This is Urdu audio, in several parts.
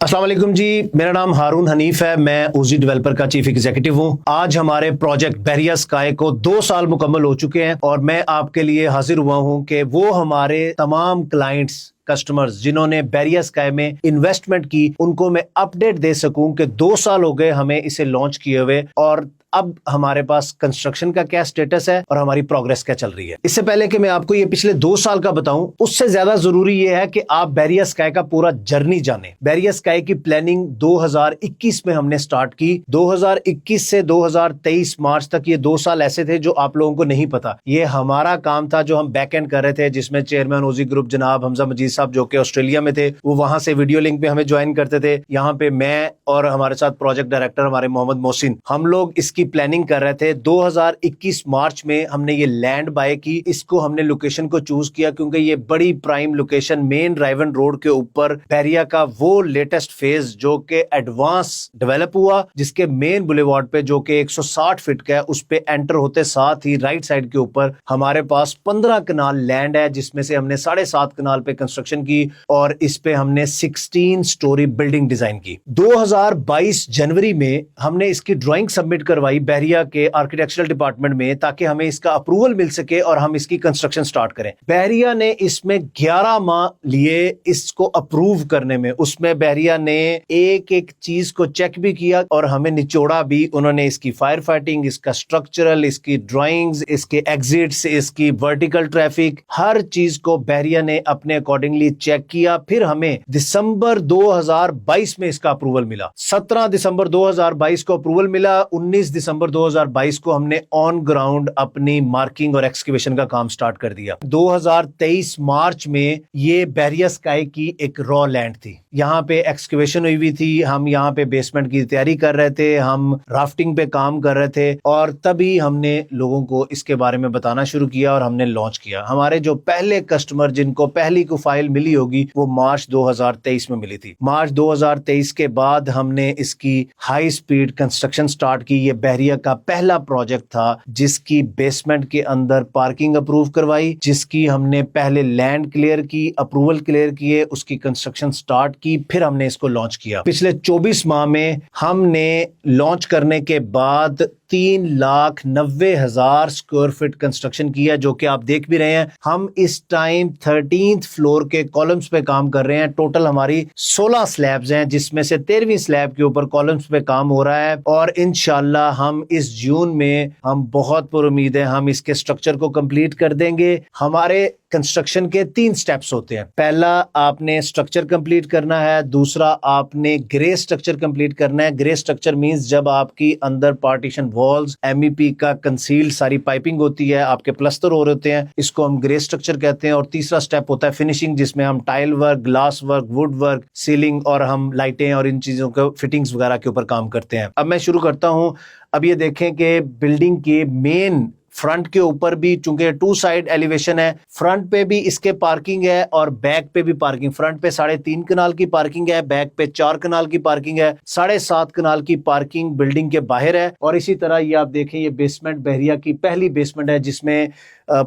السلام علیکم جی، میرا نام ہارون حنیف ہے، میں اوزی ڈیولپر کا چیف ایگزیکٹو ہوں۔ آج ہمارے پروجیکٹ بحریہ اسکائی کو 2 سال مکمل ہو چکے ہیں اور میں آپ کے لیے حاضر ہوا ہوں کہ وہ ہمارے تمام کلائنٹس کسٹمرز جنہوں نے بحریہ اسکائی میں انویسٹمنٹ کی ان کو میں اپڈیٹ دے سکوں کہ 2 سال ہو گئے ہمیں اسے لانچ کیے ہوئے اور اب ہمارے پاس کنسٹرکشن کا کیا سٹیٹس ہے اور ہماری پروگریس کیا چل رہی ہے۔ اس سے پہلے کہ میں آپ کو یہ پچھلے 2 سال کا بتاؤں، اس سے زیادہ ضروری یہ ہے کہ آپ بحریہ اسکائی کا پورا جرنی جانیں۔ بحریہ اسکائی کی پلاننگ 2021 میں ہم نے سٹارٹ کی۔ 2021 سے 2023 مارچ تک یہ 2 سال ایسے تھے جو آپ لوگوں کو نہیں پتا۔ یہ ہمارا کام تھا جو ہم بیک اینڈ کر رہے تھے، جس میں چیئرمین اوزی گروپ جناب حمزہ مجید صاحب جو کہ آسٹریلیا میں تھے، وہ وہاں سے ویڈیو لنک پہ ہمیں جوائن کرتے تھے۔ یہاں پہ میں اور ہمارے ساتھ پروجیکٹ ڈائریکٹر ہمارے محمد محسن، ہم لوگ اس کی پلاننگ کر رہے تھے۔ 2021 مارچ میں ہم نے یہ لینڈ بائی کی۔ اس کو ہم نے لوکیشن کو چوز کیا کیونکہ یہ بڑی پرائم لوکیشن مین ڈرائیون روڈ کے اوپر بحریہ کا وہ لیٹسٹ فیز جو کہ ایڈوانس ڈیولپ ہوا، جس کے مین بولیوارڈ پہ جو کہ 160 فٹ کا ہے، اس پہ انٹر ہوتے ساتھ ہی رائٹ سائڈ کے اوپر ہمارے پاس 15 کنال لینڈ ہے، جس میں سے ہم نے 7.5 کنال پہ کنسٹرکشن کی اور اس پہ ہم نے 16 سٹوری بلڈنگ ڈیزائن کی۔ 2022 جنوری میں ہم نے اس کی ڈرائنگ سبمٹ کروائی بحریہ کے آرکیٹیکچرل ڈپارٹمنٹ میں تاکہ ہمیں اس کا اپروول مل سکے اور ہم اس کی کنسٹرکشن سٹارٹ کریں۔ بحریہ نے اس میں 11 ماہ لیے اس کو اپروو کرنے میں۔ اس میں بحریہ نے ایک ایک چیز کو چیک بھی کیا اور ہمیں نچوڑا بھی۔ انہوں نے اس کی فائر فائٹنگ، اس کا سٹرکچرل، اس کی ڈرائنگز، اس کے ایگزٹس، اس کی ورٹیکل ٹریفک، ہر چیز کو بحریہ نے اپنے اکارڈنگلی چیک کیا۔ پھر ہمیں دسمبر 2022 میں اس کا اپروول ملا۔ 17 دسمبر 2022 کو اپروول ملا۔ 19 دسمبر 2022 کو ہم نے آن گراؤنڈ اپنی مارکنگ اور ایکسکیویشن کا کام سٹارٹ کر دیا۔ 2023 مارچ میں یہ بحریہ اسکائی کی ایک را لینڈ تھی، یہاں پہ ایکسکیویشن ہوئی تھی، ہم یہاں پہ بیسمنٹ کی تیاری کر رہے تھے، ہم رافٹنگ پہ کام کر رہے تھے اور تبھی ہم نے لوگوں کو اس کے بارے میں بتانا شروع کیا اور ہم نے لانچ کیا۔ ہمارے جو پہلے کسٹمر جن کو پہلی کو فائل ملی ہوگی وہ مارچ 2023 میں ملی تھی۔ مارچ 2023 کے بعد ہم نے اس کی ہائی سپیڈ کنسٹرکشن سٹارٹ کی۔ یہ بحریہ کا پہلا پروجیکٹ تھا جس کی بیسمنٹ کے اندر پارکنگ اپروو کروائی، جس کی ہم نے پہلے لینڈ کلیئر کی، اپروول کلیئر کیے، اس کی کنسٹرکشن سٹارٹ کی، پھر ہم نے اس کو لانچ کیا۔ پچھلے 24 ماہ میں ہم نے لانچ کرنے کے بعد 3,90,000 اسکوائر فٹ کنسٹرکشن کیا، جو کہ آپ دیکھ بھی رہے ہیں۔ ہم اس ٹائم 13th فلور کے کالمز پہ کام کر رہے ہیں۔ ٹوٹل ہماری 16 سلیبز ہیں، جس میں سے 13ویں سلیب کے اوپر کالمز پہ کام ہو رہا ہے اور انشاءاللہ ہم اس جون میں ہم بہت پر امید ہے ہم اس کے سٹرکچر کو کمپلیٹ کر دیں گے۔ ہمارے کنسٹرکشن کے 3 سٹیپس ہوتے ہیں۔ پہلا آپ نے سٹرکچر کمپلیٹ کرنا ہے، دوسرا آپ نے گرے سٹرکچر کمپلیٹ کرنا ہے۔ گرے سٹرکچر مینز جب آپ کی اندر پارٹیشن والز، ایم ای پی کا کنسیل ساری پائپنگ ہوتی ہے، آپ کے پلستر ہو رہے ہوتے ہیں، اس کو ہم گرے سٹرکچر کہتے ہیں۔ اور تیسرا سٹیپ ہوتا ہے فنیشنگ، جس میں ہم tile work, glass work, wood work, ceiling اور ہم لائٹیں اور ان چیزوں کے فٹنگز وغیرہ کے اوپر کام کرتے ہیں۔ اب میں شروع کرتا ہوں۔ اب یہ دیکھیں کہ بلڈنگ کے مین فرنٹ کے اوپر بھی چونکہ 2 سائڈ ایلیویشن ہے، فرنٹ پہ بھی اس کے پارکنگ ہے اور بیک پہ بھی پارکنگ۔ فرنٹ پہ 3.5 کنال کی پارکنگ ہے، بیک پہ 4 کنال کی پارکنگ ہے، 7.5 کنال کی پارکنگ بلڈنگ کے باہر ہے۔ اور اسی طرح یہ آپ دیکھیں، یہ بیسمنٹ بحریہ کی پہلی بیسمنٹ ہے جس میں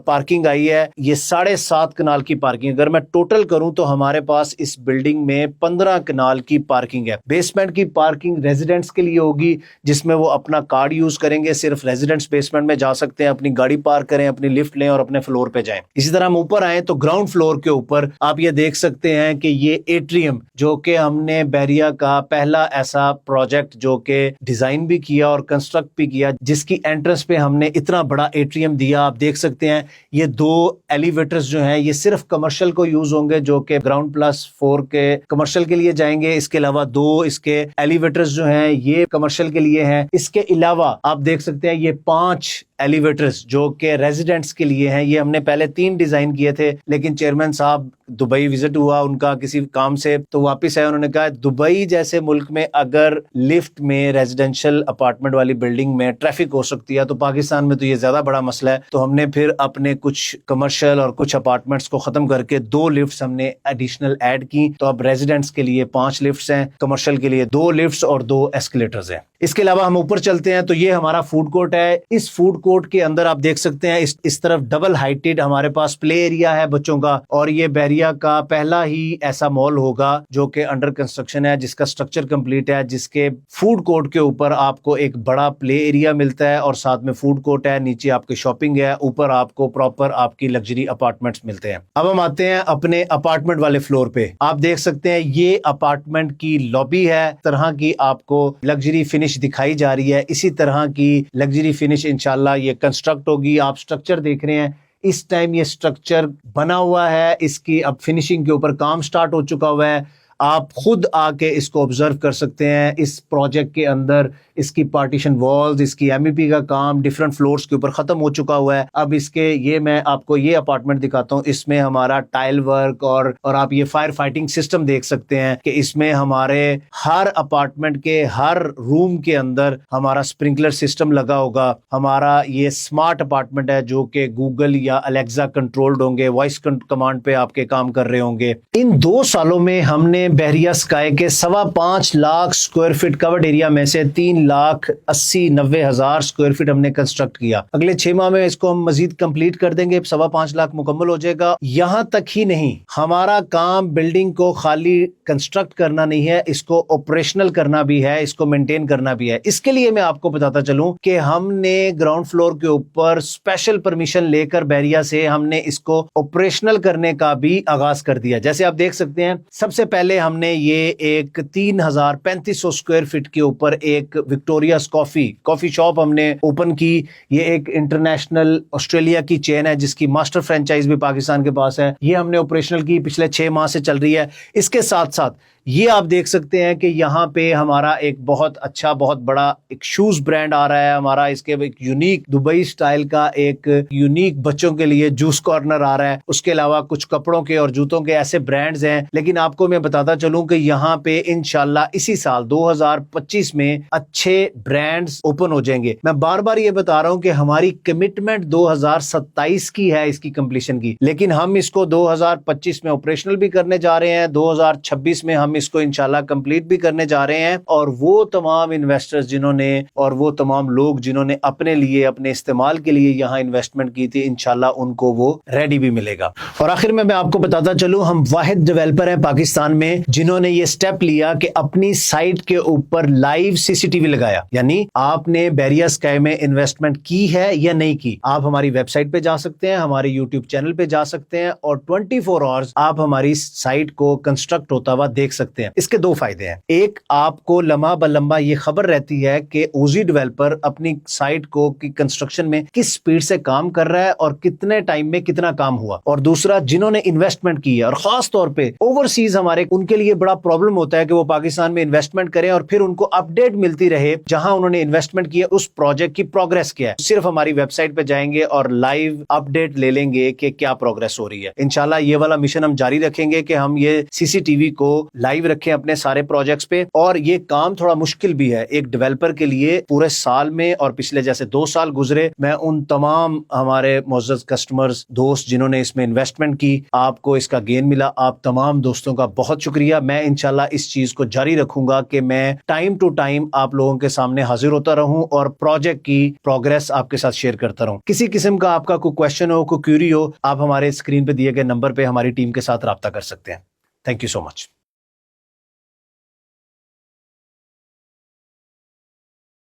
پارکنگ آئی ہے۔ یہ 7.5 کنال کی پارکنگ، اگر میں ٹوٹل کروں تو ہمارے پاس اس بلڈنگ میں 15 کنال کی پارکنگ ہے۔ بیسمنٹ کی پارکنگ ریزیڈنٹس کے لیے ہوگی، جس میں وہ اپنا کارڈ یوز کریں گے، صرف ریزیڈنٹس بیسمنٹ میں جا سکتے ہیں، اپنی گاڑی پارک کریں، اپنی لفٹ لیں اور اپنے فلور پہ جائیں۔ اسی طرح ہم اوپر آئیں تو گراؤنڈ فلور کے اوپر آپ یہ دیکھ سکتے ہیں کہ یہ ایٹریم، جو کہ ہم نے بحریہ کا پہلا ایسا پروجیکٹ جو کہ ڈیزائن بھی کیا اور کنسٹرکٹ بھی کیا، جس کی انٹرنس پہ ہم نے اتنا بڑا ایٹریم دیا۔ آپ دیکھ سکتے ہیں یہ 2 ایلیویٹرز جو ہیں یہ صرف کمرشل کو یوز ہوں گے، جو کہ گراؤنڈ پلس 4 کے کمرشل کے لیے جائیں گے۔ اس کے علاوہ 2 اس کے ایلیویٹرز جو ہیں یہ کمرشل کے لیے ہیں۔ اس کے علاوہ آپ دیکھ سکتے ہیں یہ 5 ایلیویٹرز جو کہ ریزیڈنٹس کے لیے ہیں۔ یہ ہم نے پہلے 3 ڈیزائن کیے تھے، لیکن چیئرمین صاحب دبئی وزٹ ہوا ان کا کسی کام سے تو واپس آئے، انہوں نے کہا دبئی جیسے ملک میں اگر لفٹ میں ریزیڈینشل اپارٹمنٹ والی بلڈنگ میں ٹریفک ہو سکتی ہے تو پاکستان میں تو یہ زیادہ بڑا مسئلہ ہے۔ تو ہم نے پھر اپنے کچھ کمرشل اور کچھ اپارٹمنٹس کو ختم کر کے 2 لفٹس ہم نے ایڈیشنل ایڈ کی، تو اب ریزیڈنٹس کے لیے 5 لفٹس ہیں، کمرشل کے لیے 2 لفٹس اور 2 ایسکیلیٹرز ہیں۔ اس کے علاوہ ہم اوپر چلتے ہیں تو یہ ہمارا فوڈ کورٹ ہے۔ اس فوڈ کورٹ کے اندر آپ دیکھ سکتے ہیں اس طرف ڈبل ہائٹڈ ہمارے پاس پلے ایریا ہے بچوں کا، اور یہ بحریہ بحریہ کا پہلا ہی ایسا مال ہوگا جو کہ انڈر کنسٹرکشن ہے، جس کا سٹرکچر کمپلیٹ ہے، جس کے فوڈ کورٹ کے اوپر آپ کو ایک بڑا پلے ایریا ملتا ہے اور ساتھ میں فوڈ کورٹ ہے، نیچے آپ کی شاپنگ ہے، اوپر آپ کو پراپر آپ کی لگژری اپارٹمنٹس ملتے ہیں۔ اب ہم آتے ہیں اپنے اپارٹمنٹ والے فلور پہ۔ آپ دیکھ سکتے ہیں یہ اپارٹمنٹ کی لابی ہے، طرح کی آپ کو لگژری فنش دکھائی جا رہی ہے، اسی طرح کی لگژری فنش انشاءاللہ یہ کنسٹرکٹ ہوگی۔ آپ سٹرکچر دیکھ رہے ہیں، اس ٹائم یہ سٹرکچر بنا ہوا ہے، اس کی اب فنشنگ کے اوپر کام سٹارٹ ہو چکا ہوا ہے۔ آپ خود آ کے اس کو آبزرو کر سکتے ہیں۔ اس پروجیکٹ کے اندر اس کی پارٹیشن والز، اس کی ایم ای پی کا کام ڈیفرنٹ فلورز کے اوپر ختم ہو چکا ہوا ہے۔ اب اس کے یہ میں آپ کو یہ اپارٹمنٹ دکھاتا ہوں، اس میں ہمارا ٹائل ورک اور آپ یہ فائر فائٹنگ سسٹم دیکھ سکتے ہیں کہ اس میں ہمارے ہر اپارٹمنٹ کے ہر روم کے اندر ہمارا سپرنکلر سسٹم لگا ہوگا۔ ہمارا یہ سمارٹ اپارٹمنٹ ہے جو کہ گوگل یا الیکسا کنٹرولڈ ہوں گے، وائس کمانڈ پہ آپ کے کام کر رہے ہوں گے۔ ان 2 سالوں میں ہم نے بحریہ اسکائی کے 5.25 lakh square fit covered area میں سے 3,80,90,000 اسکوائر فٹ ہم نے کنسٹرکٹ کیا۔ اگلے 6 ماہ میں اس کو ہم مزید کمپلیٹ کر دیں گے، 5.25 لاکھ مکمل ہو جائے گا۔ یہاں تک ہی نہیں، ہمارا کام بلڈنگ کو خالی کنسٹرکٹ کرنا نہیں ہے، اس کو آپریشنل کرنا بھی ہے، اس کو مینٹین کرنا بھی ہے۔ اس کے لیے میں آپ کو بتاتا چلوں کہ ہم نے گراؤنڈ فلور کے اوپر اسپیشل پرمیشن لے کر بحریہ سے ہم نے اس کو آپریشنل کرنے کا بھی آغاز کر دیا۔ جیسے آپ دیکھ سکتے ہیں، سب سے پہلے ہم نے یہ ایک 3,3500 اسکوائر فٹ کے اوپر ایک وکٹوریاز کافی شاپ ہم نے اوپن کی۔ یہ ایک انٹرنیشنل آسٹریلیا کی چین ہے جس کی ماسٹر فرینچائز بھی پاکستان کے پاس ہے۔ یہ ہم نے آپریشنل کی، پچھلے 6 ماہ سے چل رہی ہے۔ اس کے ساتھ ساتھ یہ آپ دیکھ سکتے ہیں کہ یہاں پہ ہمارا ایک بہت اچھا بہت بڑا ایک شوز برانڈ آ رہا ہے ہمارا، اس کے ایک یونیک دبئی سٹائل کا ایک یونیک بچوں کے لیے جوس کارنر آ رہا ہے۔ اس کے علاوہ کچھ کپڑوں کے اور جوتوں کے ایسے برانڈز ہیں، لیکن آپ کو میں بتاتا چلوں کہ یہاں پہ انشاءاللہ اسی سال 2025 میں اچھے برانڈز اوپن ہو جائیں گے۔ میں بار بار یہ بتا رہا ہوں کہ ہماری کمٹمنٹ 2027 کی ہے اس کی کمپلیشن کی، لیکن ہم اس کو 2025 میں آپریشنل بھی کرنے جا رہے ہیں، 2026 میں ہم اس کو انشاءاللہ کمپلیٹ بھی کرنے جا رہے ہیں۔ اور وہ تمام انویسٹرز جنہوں نے اور وہ تمام لوگ جنہوں نے اپنے لیے اپنے استعمال کے لیے یہاں انویسٹمنٹ کی تھی، انشاءاللہ ان کو وہ ریڈی بھی ملے گا۔ اور آخر میں آپ کو بتاتا چلوں، ہم واحد ڈیولپر ہیں پاکستان میں جنہوں نے یہ سٹیپ لیا کہ اپنی سائٹ کے اوپر لائیو CCTV لگایا۔ یعنی آپ نے بحریہ اسکائی میں انویسٹمنٹ کی ہے یا نہیں کی، آپ ہماری ویب سائٹ پہ جا سکتے ہیں، ہمارے یوٹیوب چینل پہ جا سکتے ہیں اور 24 آورز آپ ہماری سائٹ کو کنسٹرکٹ ہوتا ہوا دیکھ سکتے ہیں۔ اس کے 2 فائدے ہیں۔ ایک، آپ کو لمحہ بلمحہ یہ خبر رہتی ہے کہ اوزی ڈیولپر اپنی سائٹ کو کی کنسٹرکشن میں کس سپیڈ سے کام کر رہا ہے اور کتنے ٹائم میں کتنا کام ہوا۔ اور دوسرا، جنہوں نے انویسٹمنٹ کی ہے اور خاص طور پہ اوورسیز ہمارے، ان کے لیے بڑا پرابلم ہوتا ہے کہ وہ پاکستان میں انویسٹمنٹ کریں اور پھر ان کو اپڈیٹ ملتی رہے جہاں انہوں نے انویسٹمنٹ کیا اس پروجیکٹ کی پروگرس کیا ہے۔ صرف ہماری ویب سائٹ پہ جائیں گے اور لائیو اپڈیٹ لے لیں گے کہ کیا پروگرس ہو رہی ہے۔ انشاءاللہ یہ والا مشن ہم جاری رکھیں گے کہ ہم یہ CCTV کو لائیو رکھیں اپنے سارے پروجیکٹس پہ۔ اور یہ کام تھوڑا مشکل بھی ہے ایک ڈیولپر کے لیے، پورے سال میں اور پچھلے جیسے 2 سال گزرے، میں ان تمام ہمارے معزز کسٹمرز دوست جنہوں نے اس میں انویسٹمنٹ کی، آپ کو اس کا گین ملا، آپ تمام دوستوں کا بہت شکریہ۔ میں انشاءاللہ اس چیز کو جاری رکھوں گا کہ میں ٹائم ٹو ٹائم آپ لوگوں کے سامنے حاضر ہوتا رہوں اور پروجیکٹ کی پروگرس آپ کے ساتھ شیئر کرتا رہوں۔ کسی قسم کا آپ کا کوئی کویشچن ہو، کوئی کیوری ہو، آپ ہمارے اسکرین پہ دیے گئے نمبر پہ ہماری ٹیم کے ساتھ رابطہ کر سکتے ہیں۔ Thank you so much.